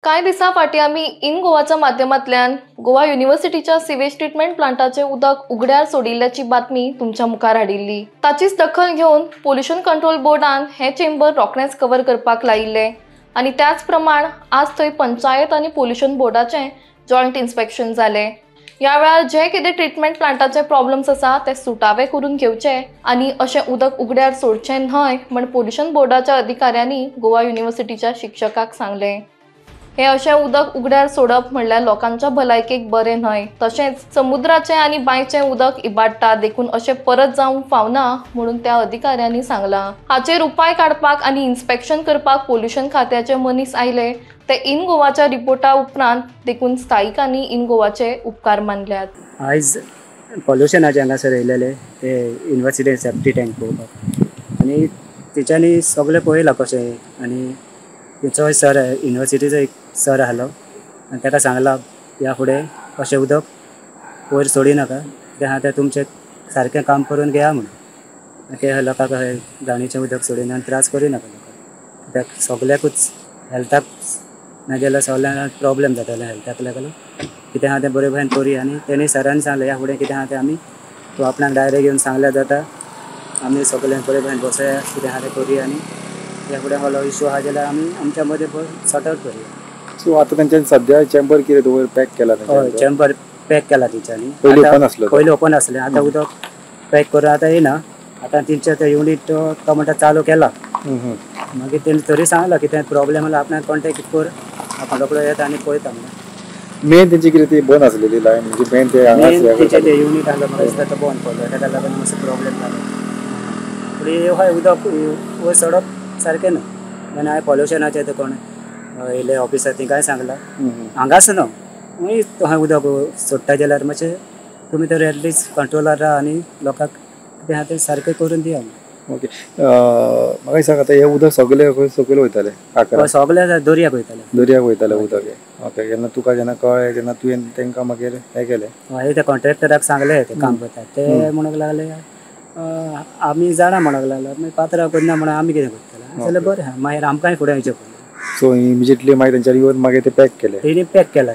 कांय दिसा फाटीं आमी इन गोवाच्या माध्यमांतल्यान गोवा युनिव्हर्सिटीच्या सिवेज ट्रीटमेंट प्लांटाचे उदक उगड्यार सोडिल्ल्याची बातमी तुमच्या मुखार हाडिल्ली। ताचीच दखल घेवन पोल्युशन कंट्रोल बोर्डान हे चेंबर रोखडेंच कव्हर करपाक लायिल्ले आनी त्याच प्रमाण आज थंय पंचायत आनी पोल्युशन बोर्डाचें जॉयंट इन्स्पेक्शन जालें। ह्या वेळार जे कितें ट्रीटमेंट प्लांटाचे प्रॉब्लेम्स आसा ते सुटावे करून घेवचे आनी अशें उदक उगड्यार सोडचें न्हय म्हण पोल्युशन बोर्डाच्या अधिकाऱ्यांनी गोवा युनिव्हर्सिटीच्या शिक्षकाक सांगलें। हे अशें उदक उगड्यार सोडप म्हणल्यार लोकांच्या भलायकेक बरें न्हय, तशेंच समुद्राचें आनी बांयचें उदक इबाडटा देखून अशें परत जावंक फावना म्हणून त्या अधिकाऱ्यांनी सांगलां। हाचेर उपाय काडपाक आनी इन्स्पेक्शन करपाक पोल्युशन खात्याचे मनीस आयले ते इन गोवाच्या रिपोर्टा उपरांत देखून स्थायिकांनी इन गोवाचे उपकार मानल्यात। आयज पॉल्युशनाचे हांगासर येयलेले ते युनिव्हर्सिटी सेफ्टी टँक पळोवपाक आनी तेच्यांनी सगळें पळयलां कशें आनी तेचो सर युनिव्हर्सिटीचो एक सर आहलो आनी ताका सांगलां ह्या फुडें अशें उदक वयर सोडी नाका, तें आहा तें तुमचें सारकें काम करून घेया म्हणून ते लोकांक घाणीचें उदक सोडिना आनी त्रास करी नाका लोकांक, कित्याक सगळ्याकूच हेल्थाक नाजाल्यार सगळ्यांक प्रॉब्लेम जाताले हेल्थाक लागून कितें आहा तें बरे भशेन करी आनी तेणी सरांनी सांगलें ह्या फुडें कितें आहा तें आमी तो आपणाक डायरेक्ट घेवन सांगल्यार जाता, आमी सगळें बरे भशेन बसया कितें आहा तें करी आनी ह्या फुडें हलो इश्यू आहा जाल्यार आमी आमच्या मदें सॉर्ट आउट करुया। सो आतां तेंच्यानी सद्या चेंबर कितें दवर पॅक केला? हय चेंबर पॅक केला तेंच्यांनी, पयलीं ओपन आसलें आतां उदक पॅक करून आतां येना, आतां तेंचे ते युनीट तो म्हणटा चालू केला। मागीर तेणी तरी सांगलां कितें प्रॉब्लेम आसल्यार आपणाक कॉन्टेक्ट कर, आपण रोखडो येता आनी पळयता म्हणून। मेन तेंची कितें ती बंद आसलेली लायन म्हणजे मेन ते युनीट आहलो म्हाका दिसता तो बंद पडलो, ताका लागून मातसो प्रॉब्लेम जालो। फुडें हय उदक वयर सडप सारकें न्हू आनी हांवें पॉल्युशनाचें ते कोण येयले ऑफिसर तेंकांय सांगलां हांगाच न्हू मागीर हांवें उदक सोडटा जाल्यार मातशें तुमी तर एटलिस्ट कंट्रोलार राहा आनी लोकांक कितें आहा तें सारकें करून दिया। ओके, म्हाका सांग आतां हें उदक सगळें सकयल वयतालें? सगळे दर्याक वयतालें उदक। ओके, जेन्ना कळ्ळें तेन्ना तुवें तेंकां मागीर हें केलें? हय ते कॉन्ट्रॅक्टराक सांगलें तें काम करता ते म्हणूंक लागले आमी जाणा म्हणूंक लागलो मागीर पात्रांव करना म्हणून आमी कितें करतले जाल्यार बरें आहा, मागीर आमकांय फुडें येवचें पडलें। सो इमिजिएटली मागीर तेंच्यांनी येवन मागीर ते पॅक केलें? तेणी पॅक केला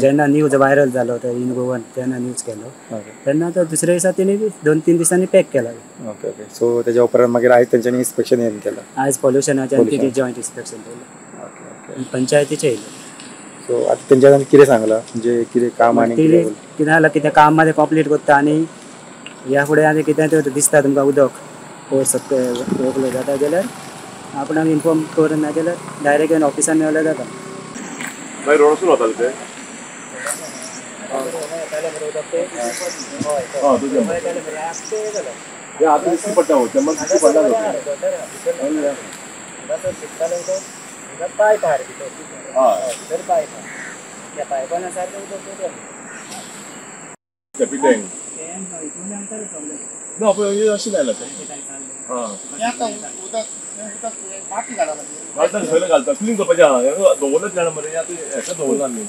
जेन्ना न्यूज व्हायरल जालो तो इन गोवन तेन्ना न्यूज केलो तेन्ना तो दुसऱ्या दिसा तेणी 2-3 दिसांनी पॅक केला। ओके ओके, सो तेच्या उपरांत मागीर आयज तेंच्यांनी इन्स्पेक्शन येवन केलां? आयज पॉल्युशनाचें आनी जॉयंट इन्स्पेक्शन केलें। ओके, पंचायतीचें येयलें। सो आतां तेंच्यांनी कितें सांगलां म्हणजे कितें काम आनी कितें जालां कितें काम मागीर कंप्लीट करता आनी ह्या फुडें आनी कितें तर दिसता तुमकां उदक वयर सकयल रोखडें जाता जाल्यार आपणाक इन्फॉर्म कर ना जाल्यार डायरेक्ट येवन ऑफिसान मेळल्यार जाता। मागीर रोडसून वताले ते? आतां दिसता पडटा चेंबर दिसता पडटा पायप आहा भितर पायप त्या पायपान सारकें उदक सेफ्टी टँक ना पळय हे अशें जायना तें घालता सगळें घालता क्लीन करपाचें आहा दवरलें जाणा मरे आतां हेका दवरला आमी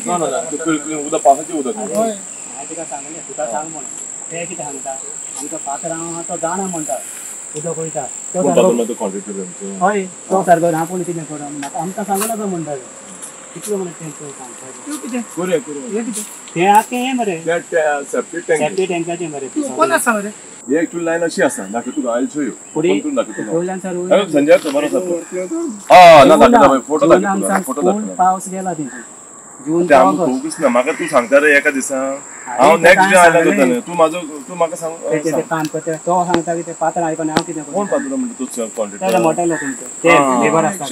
ना ना क्लीन उदक पावसाचें उदक हांवें तिका सांगलें तुका सांग म्हणून ते कितें सांगता आमकां पात्रांव तो जाणा म्हणटा उदक वयता हय तो सारको ना पूण कितें कर आमकां सांगनाका म्हणटा कितलो म्हणून तें आख्खें हें मरे सेफ्टी टँकाचें मरे हे एक्चुअली लायन अशी आसा दाखय तुका आयल शो यू दाखयता संजय खबर आसा ना दाखयता फोटो दाखयता पावस गेला तेंची जून ना म्हाका तू सांगता रे एका दिसा हांव नेक्स्ट डे आयला करताले तू म्हाका सांग काम करता तो सांगता की ते पात्र आयकून हांव कितें कोण पात्र म्हणटा तूं कॉन्ट्रॅक्टर मोठे लोक ते लेबर आसता